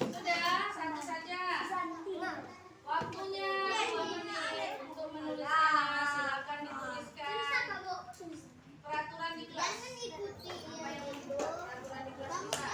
Sudah, satu saja. Waktunya 2 menit untuk menuliskan. Silakan dituliskan. Peraturan di kelas. Apa yang membuat peraturan di kelas kita?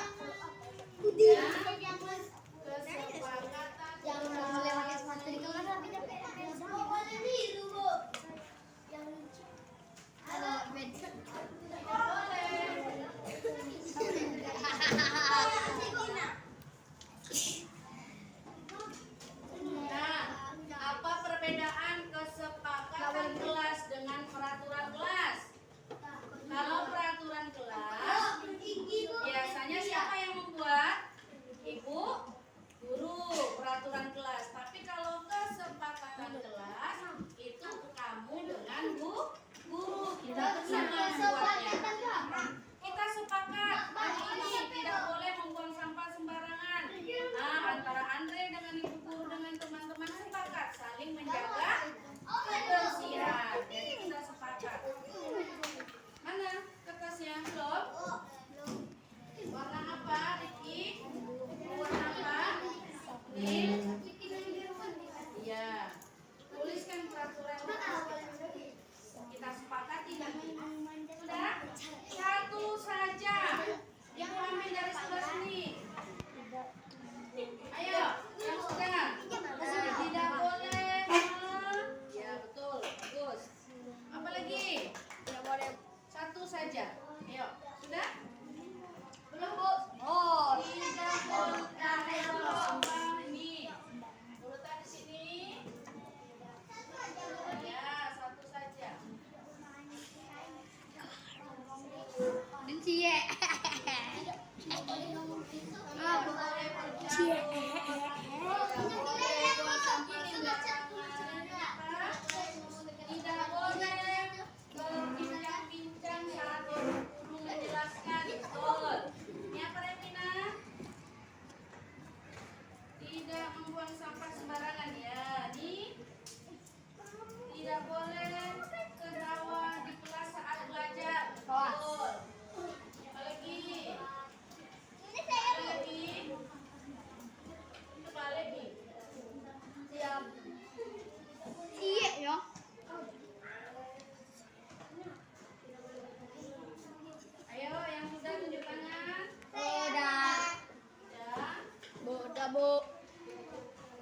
Bu.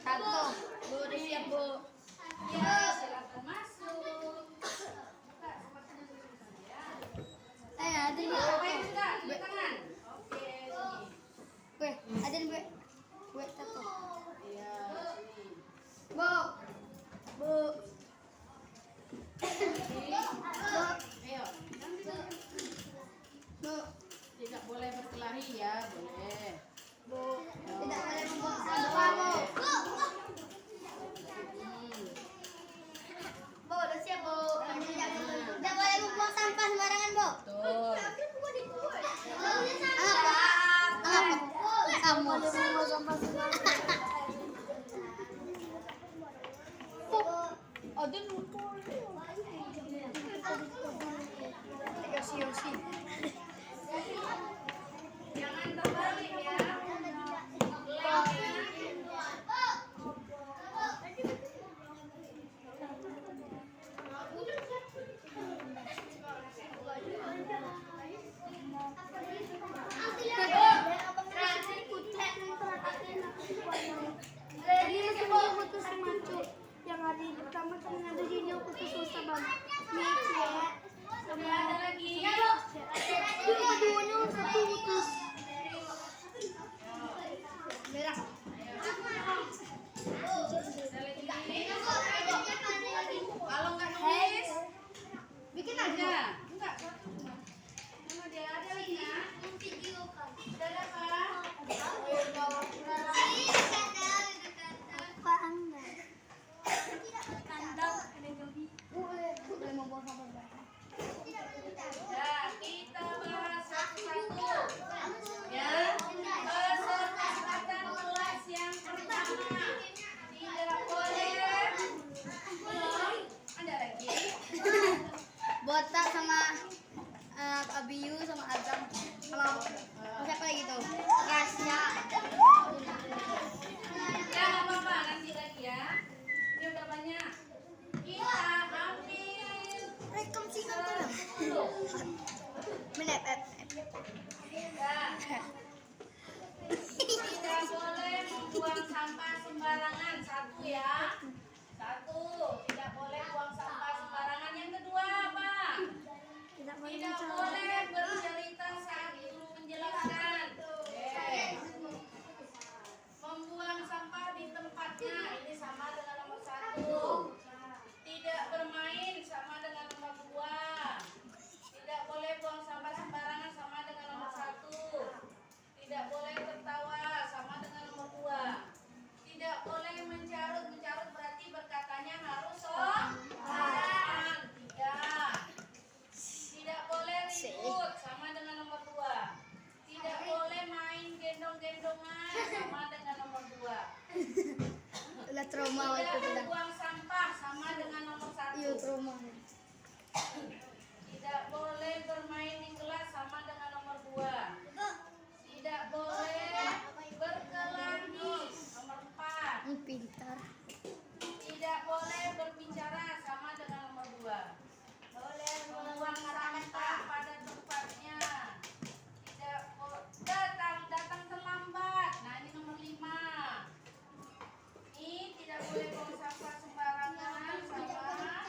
Satu. Bu, udah siap, Bu. Ya, silakan masuk. Buka sepatunya dulu sana ya. Ada nih. Apa yang sudah? Tunjuk tangan. Oke, sini. Gue, ada nih, gue satu. Iya, sini. Bu. Bu. Ayo. Bu. Tidak boleh berkelahi ya, boleh. Bu. Tidak boleh membuang sampah, Bu. Bu, udah siap, Bu. Tidak boleh membuang sampah sembarangan, Bu. Betul. Apa? Kamu. Ada lupa. Yosi. Jangan terbalik ya. Yang hari pertama kan ada jadi aku tuh susah banget. Mix ya. Sama Ada lagi. dua-duanya satu putus. Merah. Kalau nggak nulis, Bikin ada. aja. Enggak. Sama dia ada lagi ya. Udah ada apa? Ya, kita bahas satu-satu. Ya, kesepakatan kelas yang pertama. Tidak boleh. Ada lagi? Botak sama Abiyu sama Azam sama siapa lagi tuh? Rasya. Ya, nggak apa-apa. Nanti lagi ya. Ini udah banyak. Kita ambil Rekam singkat terus. 10. Menep. Ya. Tidak boleh membuang sampah sembarangan. Satu ya. Satu. Tidak boleh buang sampah sembarangan. Yang kedua apa? Tidak boleh bercerita saat guru menjelaskan. Membuang sampah di tempatnya. Ini sama dengan nomor 1. Tidak bermain sama dengan nomor 2. Tidak boleh buang sampah sembarangan sama dengan nomor 1. Tidak boleh tertawa sama dengan nomor 2. Tidak boleh mencarut. Mencarut berarti berkatanya harus sopan. 3. Tidak boleh ribut sama dengan nomor 2. Tidak boleh main gendong-gendongan sama dengan nomor 2. Udah trauma waktu Tidak itu dah. membuang sampah sama dengan nomor 1. Iya trauma. Tidak boleh bermain di kelas sama dengan nomor 2. Tidak boleh berkelahi nomor 4. Pintar. Tidak boleh berbicara sama dengan nomor 2. Boleh membuang sampah pada tempatnya. Tidak datang terlambat. Nah, ini nomor 5. Ini tidak boleh buang sampah sembarangan sama.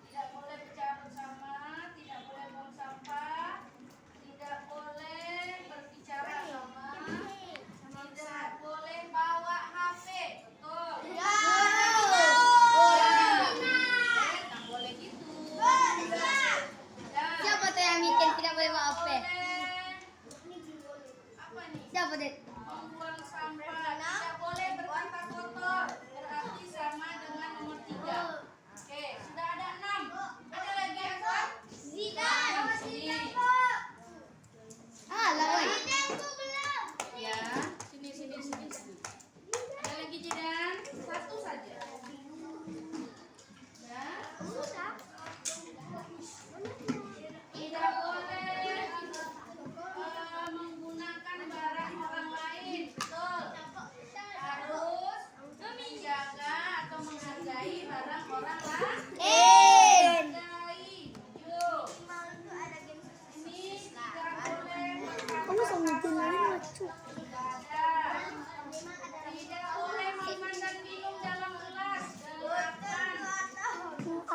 Tidak boleh bercarut sama. Tidak boleh buang sampah. Tidak boleh berbicara sama. Tidak boleh bawa HP. Betul. Nggak boleh gitu. Ya. Siapa tuh yang bikin tidak boleh maaf Boleh. Apa nih? Siapa deh? Membuang sampah. Tidak boleh berkata kotor. Berarti sama dengan nomor 3. Oke, sudah ada 6. Ada lagi yang kuat? Sini. Lah, woi. Ya, sini. Ada lagi Jidan? Satu saja. Ya. Tidak boleh menggunakan barang orang lain. Betul.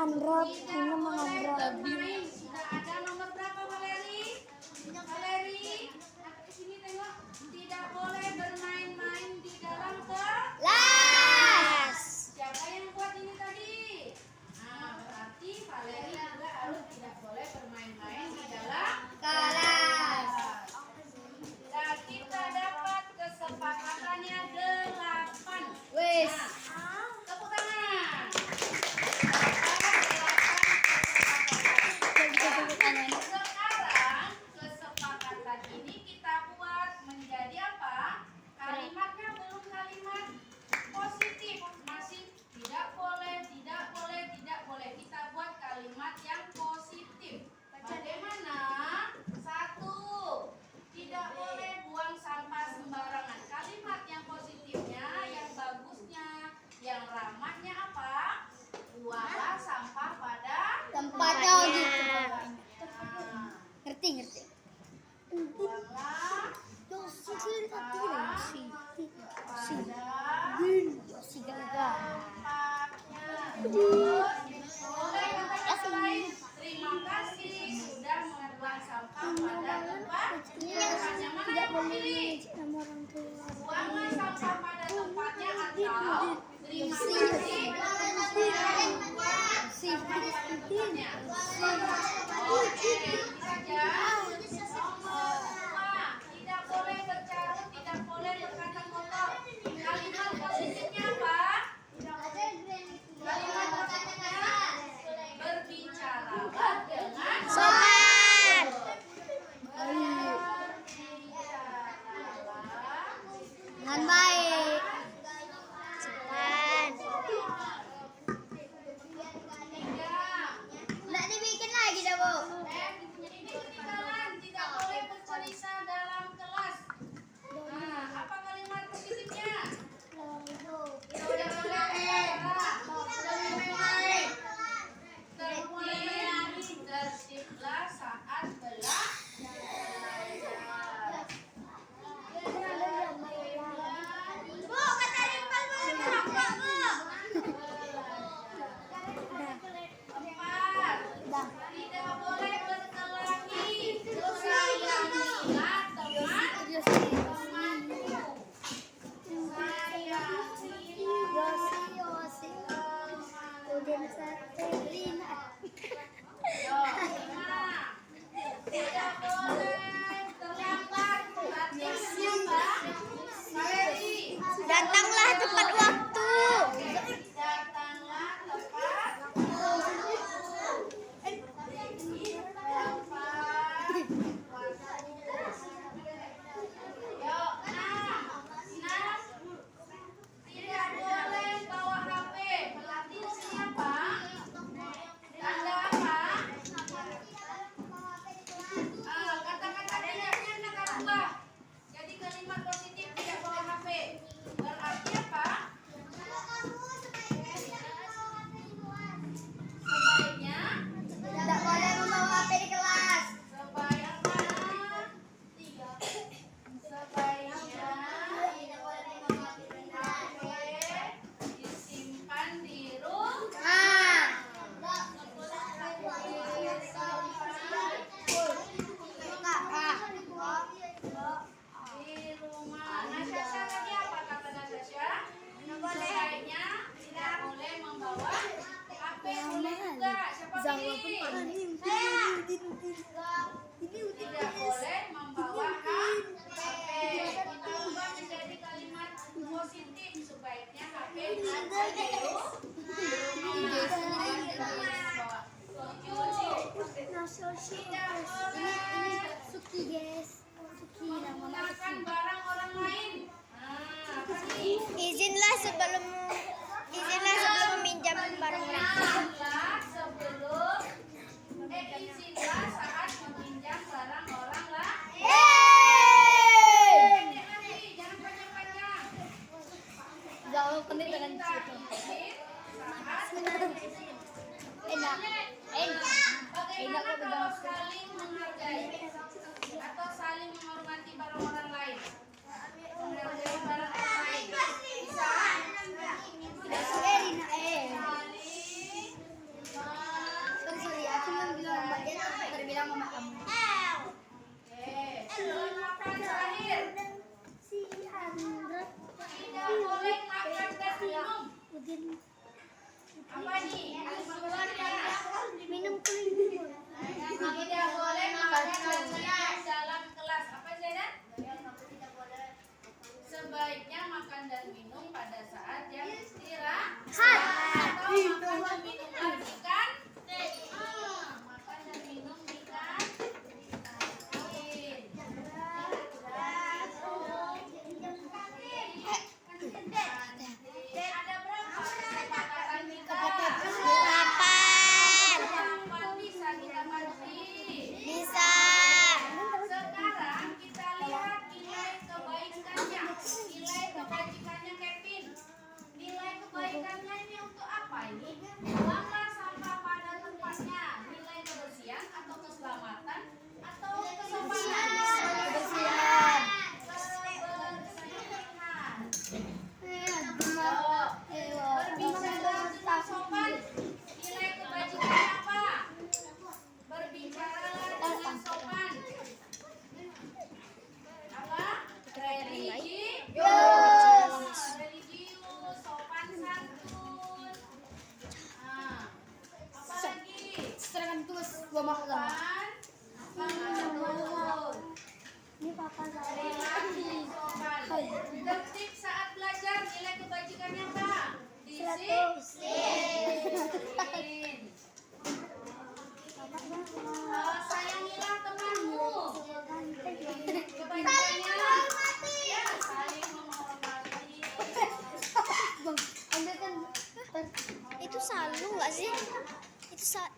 Android, ini mengandroid. Sudah ada nomor berapa Valeri? Valeri, sini tengok. Tidak boleh bermain-main di dalam Las. Siapa yang buat ini tadi? Nah, berarti Valeri juga harus tidak boleh bermain-main di dalam Kelas. Nah, kita dapat kesepakatannya 8. Wis. Tepuk tangan. Sekarang kesepakatan ini kita buat menjadi apa? Kalimatnya belum kalimat positif, masih tidak boleh, tidak boleh, tidak boleh. Kita buat kalimat yang positif. Bagaimana? 1. Tidak boleh buang sampah sembarangan. Kalimat yang positifnya, yang bagusnya, yang ramahnya apa? Buanglah sampah pada Tempatnya gitu. Nah, Ngerti. buanglah Si gagal. boleh kata lain. Terima kasih sudah membuang sampah pada tempat. Tempatnya mana yang memilih? Sama orang tua. Buanglah sampah pada tempatnya atau terima kasih Si. tempatnya. Oke, saja. Nomor 2, tidak boleh bercarut, tidak boleh berkata kotor. Kalimat positifnya apa? Kalimat positifnya berbicaralah dengan Sopan. Dengan baik. Sopan. Nggak dibikin lagi dah, Bu. Ini ketinggalan, tidak boleh bercerita dalam kelas. Nah, apa kalimat positifnya? Tidak boleh tertiblah saat belajar. Bu, kata Rimpel berapa, Bu? 4. Tidak boleh berkelahi. Sayangilah teman-temanmu. Tidak boleh terlambat. Artinya apa? Valeri. Datanglah tepat waktu. Datanglah tepat Yuk, 6. Tidak boleh bawa HP. Berarti siapa? Tanda apa? Kata-kata tidaknya kita ubah. Jadi kalimat positif tidak bawa HP. Berarti apa? Sebaiknya Tidak boleh membawa HP di kelas. sebaiknya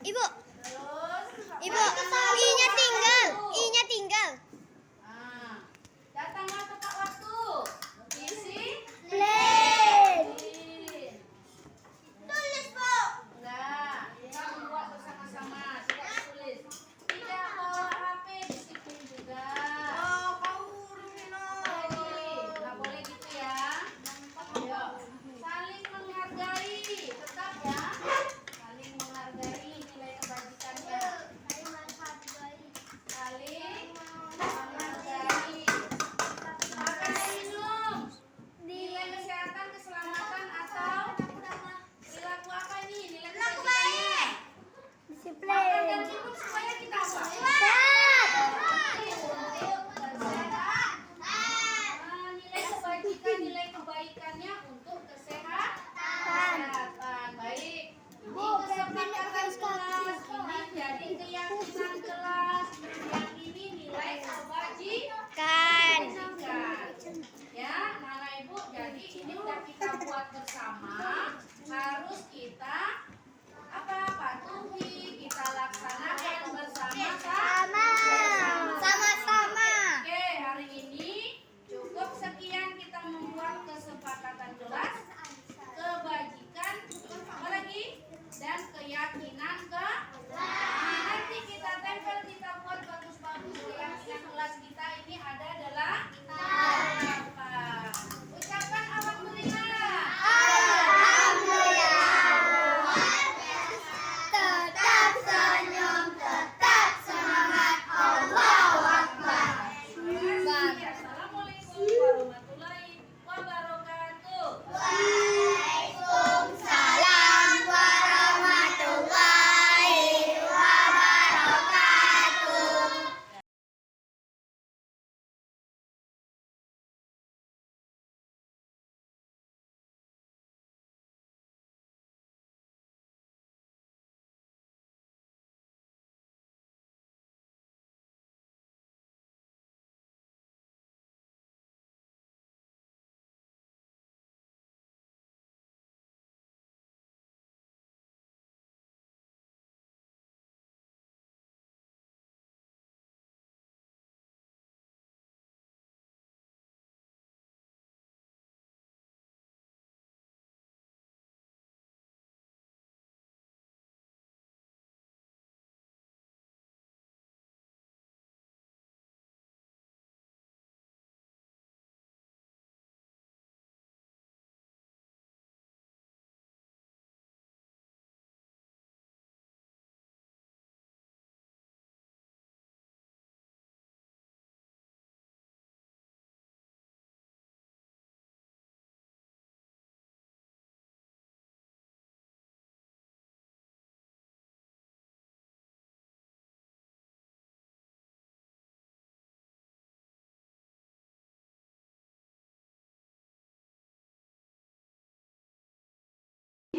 Ibu. Terus Ibu. I-nya tinggal. I-nya tinggal. nah, datanglah tepat waktu. Isi Play. tulis, Bu. Enggak, kita membuat bersama-sama. Tidak tulis. Tidak bawa HP, disiplin juga. Nggak boleh gitu ya. Ayo, saling menghargai, tetap ya. Saling menghargai nilai kebajikannya. Saling menghargai. Makan dan minum. Nilai kesehatan, keselamatan atau perilaku apa ini? Nilai kebajikannya. Makan dan Disiplin. minum supaya kita apa? Nilai kebajikan, nilai kebaikannya untuk kesehatan. Baik. Ini kesepakatan kelas, ini jadi keyakinan kelas, yang ini nilai kebajikan. Ya, Nana Ibu, jadi ini udah kita buat bersama, harus kita patuhi, kita laksanakan bersama-sama. Sama-sama. Oke, hari ini cukup sekian kita membuat kesepakatan kelas, kebajikan, apa lagi? Dan keyakinan nanti kita tempel, kita buat bagus-bagus keyakinan kelas kita ini adalah apa? Ucapan alhamdulillah. Tetap senyum, tetap semangat. Allahu Akbar.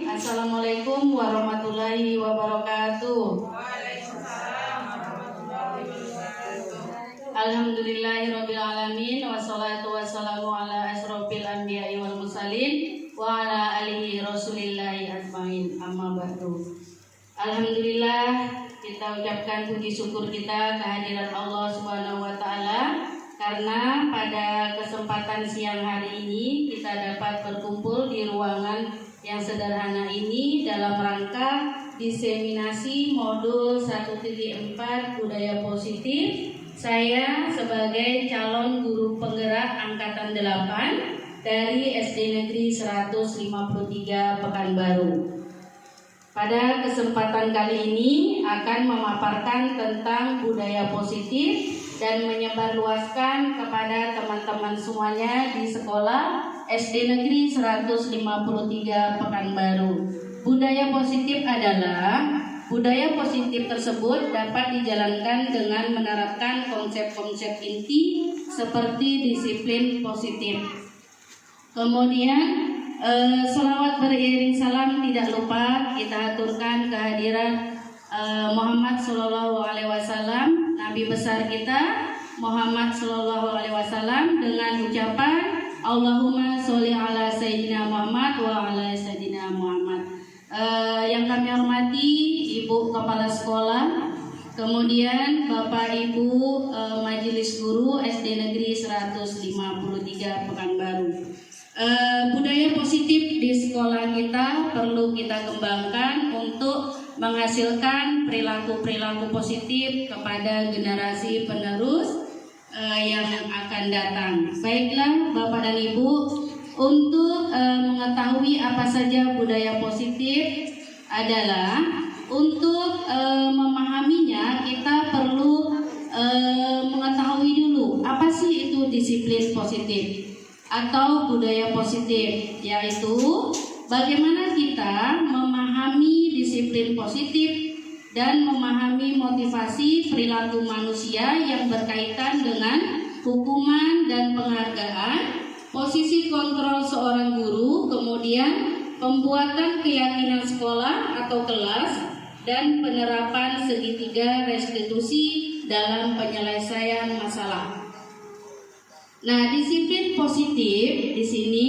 Assalamualaikum warahmatullahi wabarakatuh. Waalaikumsalam warahmatullahi wabarakatuh. Assalamualaikum warahmatullahi wabarakatuh. Alhamdulillahirabbil alamin wassalatu wassalamu ala asrofil anbiya'i wal mursalin wa ala alihi rasulillahi ajmain. Amma ba'du. Alhamdulillah, kita ucapkan puji syukur kita kehadiran Allah Subhanahu wa taala karena pada kesempatan siang hari ini kita dapat berkumpul di ruangan yang sederhana ini dalam rangka diseminasi modul 1.4 budaya positif. Saya sebagai calon guru penggerak angkatan 8 dari SD Negeri 153 Pekanbaru. Pada kesempatan kali ini akan memaparkan tentang budaya positif dan menyebarluaskan kepada teman-teman semuanya di sekolah SD Negeri 153 Pekanbaru. Budaya positif adalah budaya positif tersebut dapat dijalankan dengan menerapkan konsep-konsep inti seperti disiplin positif. Kemudian selawat beriring salam tidak lupa kita aturkan kehadiran Muhammad Sallallahu Alaihi Wasallam, Nabi besar kita Muhammad Sallallahu Alaihi Wasallam, dengan ucapan Allahumma sholli ala Sayyidina Muhammad wa ala Sayyidina Muhammad. Yang kami hormati Ibu Kepala Sekolah, kemudian Bapak Ibu Majelis Guru SD Negeri 153 Pekanbaru. Budaya positif di sekolah kita perlu kita kembangkan untuk menghasilkan perilaku-perilaku positif kepada generasi penerus yang akan datang. Baiklah Bapak dan Ibu, untuk mengetahui apa saja budaya positif adalah untuk memahaminya kita perlu mengetahui dulu apa sih itu disiplin positif atau budaya positif, yaitu bagaimana kita memahami disiplin positif dan memahami motivasi perilaku manusia yang berkaitan dengan hukuman dan penghargaan, posisi kontrol seorang guru, kemudian pembuatan keyakinan sekolah atau kelas, dan penerapan segitiga restitusi dalam penyelesaian masalah. Nah, disiplin positif di sini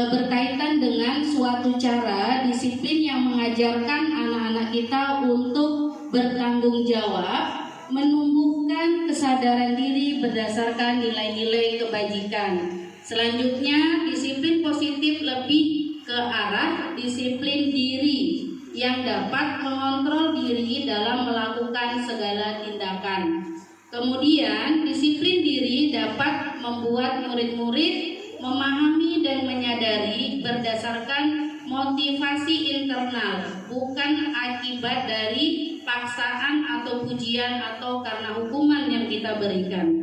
berkaitan dengan suatu cara disiplin yang mengajarkan anak-anak kita untuk bertanggung jawab, menumbuhkan kesadaran diri berdasarkan nilai-nilai kebajikan. Selanjutnya, disiplin positif lebih ke arah disiplin diri yang dapat mengontrol diri dalam melakukan segala tindakan. Kemudian, disiplin diri dapat membuat murid-murid memahami dan menyadari berdasarkan motivasi internal, bukan akibat dari paksaan atau pujian atau karena hukuman yang kita berikan.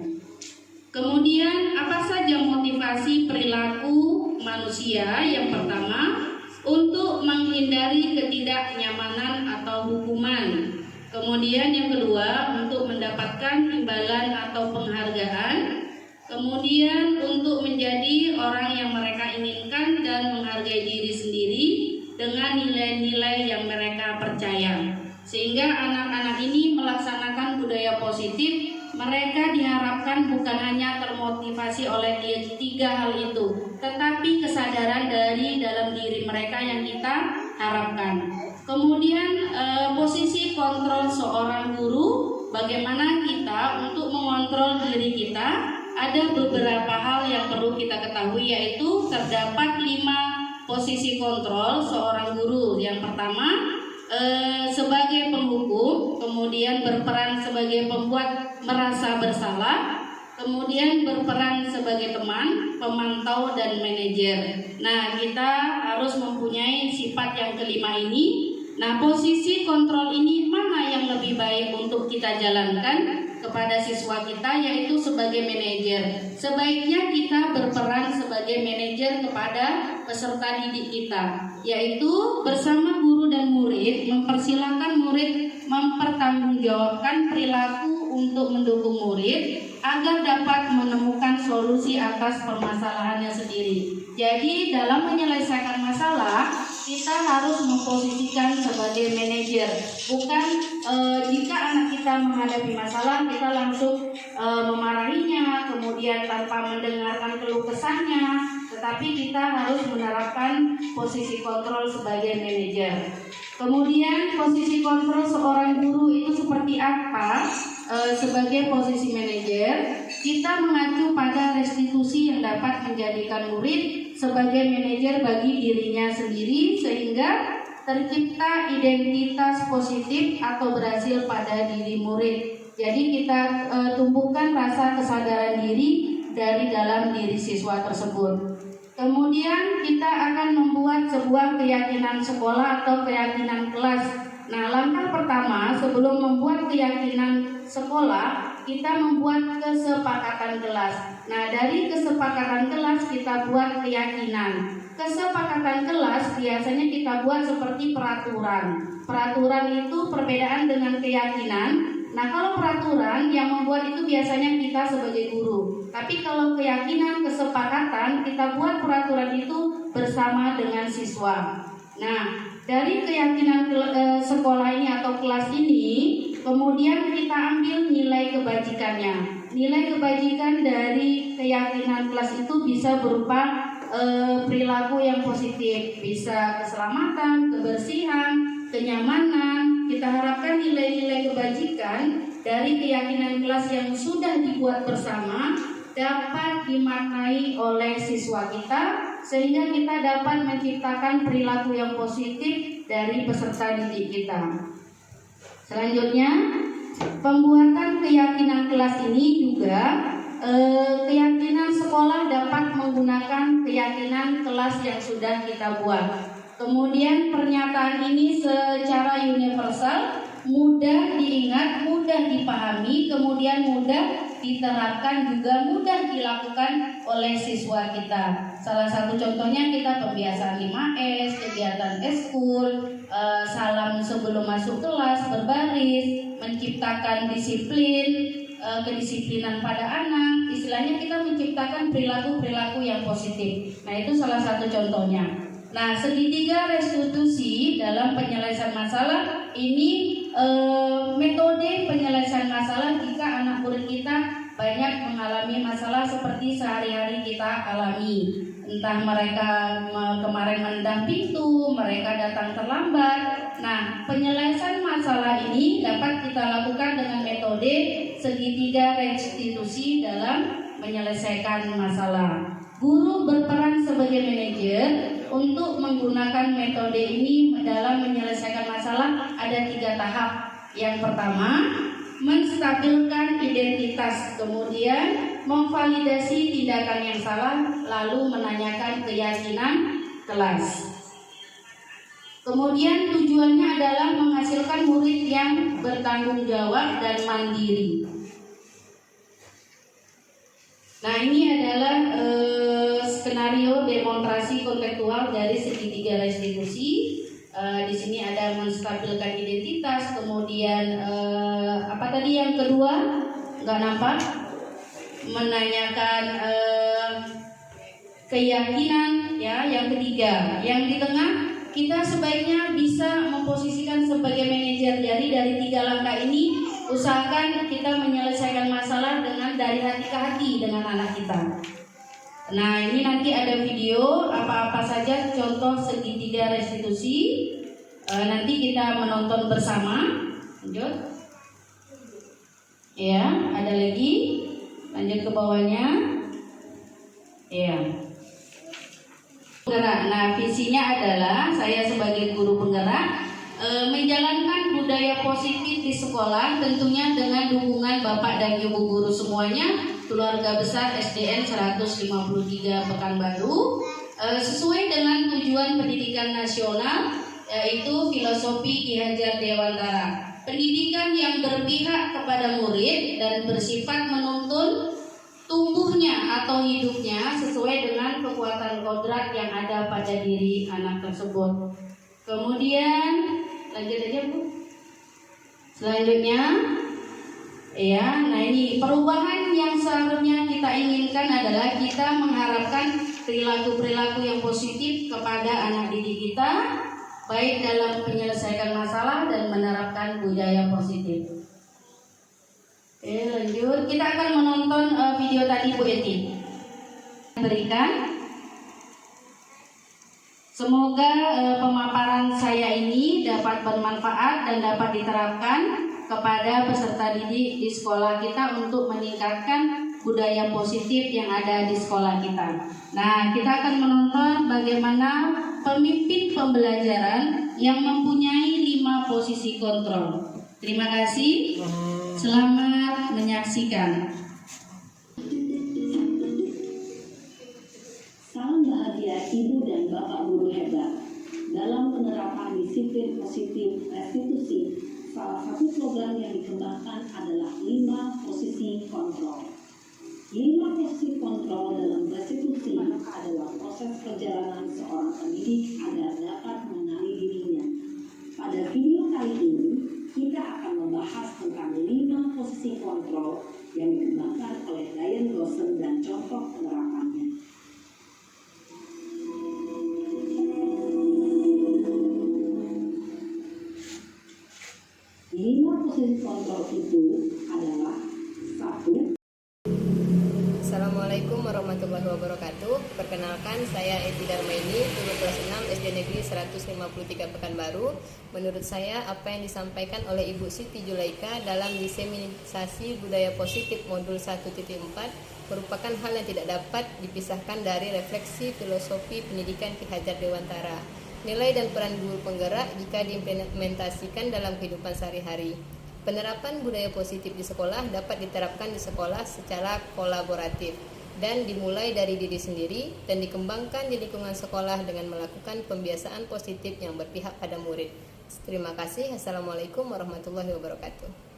Kemudian, apa saja motivasi perilaku manusia? Yang pertama, untuk menghindari ketidaknyamanan atau hukuman. Kemudian yang kedua, untuk mendapatkan imbalan atau penghargaan. Kemudian untuk menjadi orang yang mereka inginkan dan menghargai diri sendiri dengan nilai-nilai yang mereka percaya. Sehingga anak-anak ini melaksanakan budaya positif, mereka diharapkan bukan hanya termotivasi oleh tiga hal itu, tetapi kesadaran dari dalam diri mereka yang kita harapkan. Kemudian posisi kontrol seorang guru, bagaimana kita untuk mengontrol diri kita. Ada beberapa hal yang perlu kita ketahui, yaitu terdapat 5 posisi kontrol seorang guru. Yang pertama, sebagai penghukum, kemudian berperan sebagai pembuat merasa bersalah, kemudian berperan sebagai teman, pemantau, dan manajer. Nah, kita harus mempunyai sifat yang kelima ini. Nah, posisi kontrol ini mana yang lebih baik untuk kita jalankan kepada siswa kita, yaitu sebagai manajer. Sebaiknya kita berperan sebagai manajer kepada peserta didik kita, yaitu bersama guru dan murid mempersilahkan murid mempertanggungjawabkan perilaku untuk mendukung murid agar dapat menemukan solusi atas permasalahannya sendiri. Jadi dalam menyelesaikan masalah, kita harus memposisikan sebagai manajer. Bukan jika anak kita menghadapi masalah, kita langsung memarahinya, kemudian tanpa mendengarkan keluh kesahnya, tetapi kita harus menerapkan posisi kontrol sebagai manajer. Kemudian posisi kontrol seorang guru itu seperti apa? Sebagai posisi manajer, kita mengacu pada restitusi yang dapat menjadikan murid sebagai manajer bagi dirinya sendiri, sehingga tercipta identitas positif atau berhasil pada diri murid. Jadi kita tumbuhkan rasa kesadaran diri dari dalam diri siswa tersebut. Kemudian kita akan membuat sebuah keyakinan sekolah atau keyakinan kelas. Nah, langkah pertama sebelum membuat keyakinan sekolah, kita membuat kesepakatan kelas. Nah, dari kesepakatan kelas kita buat keyakinan. Kesepakatan kelas biasanya kita buat seperti peraturan. Peraturan itu perbedaan dengan keyakinan. Nah, kalau peraturan yang membuat itu biasanya kita sebagai guru. Tapi kalau keyakinan, kesepakatan, kita buat peraturan itu bersama dengan siswa. Nah, dari keyakinan sekolah ini atau kelas ini, kemudian kita ambil nilai kebajikannya. Nilai kebajikan dari keyakinan kelas itu bisa berupa perilaku yang positif, bisa keselamatan, kebersihan, kenyamanan. Kita harapkan nilai-nilai kebajikan dari keyakinan kelas yang sudah dibuat bersama dapat dimaknai oleh siswa kita, sehingga kita dapat menciptakan perilaku yang positif dari peserta didik kita. Selanjutnya, pembuatan keyakinan kelas ini juga keyakinan sekolah dapat menggunakan keyakinan kelas yang sudah kita buat. Kemudian pernyataan ini secara universal, mudah diingat, mudah dipahami, kemudian mudah diterapkan, juga mudah dilakukan oleh siswa kita. Salah satu contohnya kita pembiasaan 5S, kegiatan eskul, salam sebelum masuk kelas, berbaris, menciptakan disiplin, kedisiplinan pada anak. Istilahnya kita menciptakan perilaku-perilaku yang positif. Nah, itu salah satu contohnya. Nah, segitiga restitusi dalam penyelesaian masalah ini metode penyelesaian masalah jika anak murid kita banyak mengalami masalah seperti sehari-hari kita alami. Entah mereka kemarin menendang pintu, mereka datang terlambat. Nah, penyelesaian masalah ini dapat kita lakukan dengan metode segitiga restitusi dalam menyelesaikan masalah. Guru berperan sebagai manajer untuk menggunakan metode ini dalam menyelesaikan masalah. Ada 3 tahap. Yang pertama, menstabilkan identitas, kemudian memvalidasi tindakan yang salah, lalu menanyakan keyakinan kelas. Kemudian tujuannya adalah menghasilkan murid yang bertanggung jawab dan mandiri. Nah, ini adalah skenario demonstrasi kontekstual dari segitiga restitusi. Di sini ada menstabilkan identitas, kemudian apa tadi yang kedua? Nggak nampak? Menanyakan keyakinan, ya. Yang ketiga, yang di tengah, kita sebaiknya bisa memposisikan sebagai manajer. Jadi dari 3 langkah ini, usahakan kita menyelesaikan masalah dengan dari hati ke hati dengan anak kita. Nah, ini nanti ada video apa-apa saja contoh segitiga restitusi. Nanti kita menonton bersama. Lanjut. Ya, ada lagi. Lanjut ke bawahnya. Ya. Penggerak. Nah, visinya adalah saya sebagai guru penggerak menjalankan budaya positif di sekolah, tentunya dengan dukungan Bapak dan Ibu guru semuanya, keluarga besar SDN 153 Pekanbaru, sesuai dengan tujuan pendidikan nasional, yaitu filosofi Ki Hajar Dewantara. Pendidikan yang berpihak kepada murid dan bersifat menuntun tumbuhnya atau hidupnya sesuai dengan kekuatan kodrat yang ada pada diri anak tersebut. Kemudian lanjut aja Bu. Selanjutnya, ya, nah ini perubahan yang seharusnya kita inginkan adalah kita mengharapkan perilaku-perilaku yang positif kepada anak didik kita, baik dalam menyelesaikan masalah dan menerapkan budaya positif. Oke, lanjut. Kita akan menonton video tadi Bu Eti berikan. Semoga pemaparan saya ini dapat bermanfaat dan dapat diterapkan kepada peserta didik di sekolah kita untuk meningkatkan budaya positif yang ada di sekolah kita. Nah, kita akan menonton bagaimana pemimpin pembelajaran yang mempunyai 5 posisi kontrol. Terima kasih. Selamat menyaksikan. Salam bahagia Ibu dan Bapak guru hebat. Dalam penerapan disiplin positif restitusi, salah satu program yang dikembangkan adalah 5 posisi kontrol. 5 posisi kontrol dalam restitusi adalah proses perjalanan seorang pendidik agar dapat mengenali dirinya. Pada video kali ini, kita akan membahas tentang 5 posisi kontrol yang dikembangkan oleh Diane Dawson dan contoh penerapannya. 5 posisi kontrol itu adalah 1. Assalamualaikum warahmatullahi wabarakatuh. Perkenalkan, saya Eti Darmaini, guru kelas 6 SD Negeri 153 Pekanbaru. Menurut saya, apa yang disampaikan oleh Ibu Siti Julaika dalam diseminisasi budaya positif modul 1.4 merupakan hal yang tidak dapat dipisahkan dari refleksi filosofi pendidikan Ki Hajar Dewantara. Nilai dan peran guru penggerak jika diimplementasikan dalam kehidupan sehari-hari. Penerapan budaya positif di sekolah dapat diterapkan di sekolah secara kolaboratif dan dimulai dari diri sendiri dan dikembangkan di lingkungan sekolah dengan melakukan pembiasaan positif yang berpihak pada murid. Terima kasih. Assalamualaikum warahmatullahi wabarakatuh.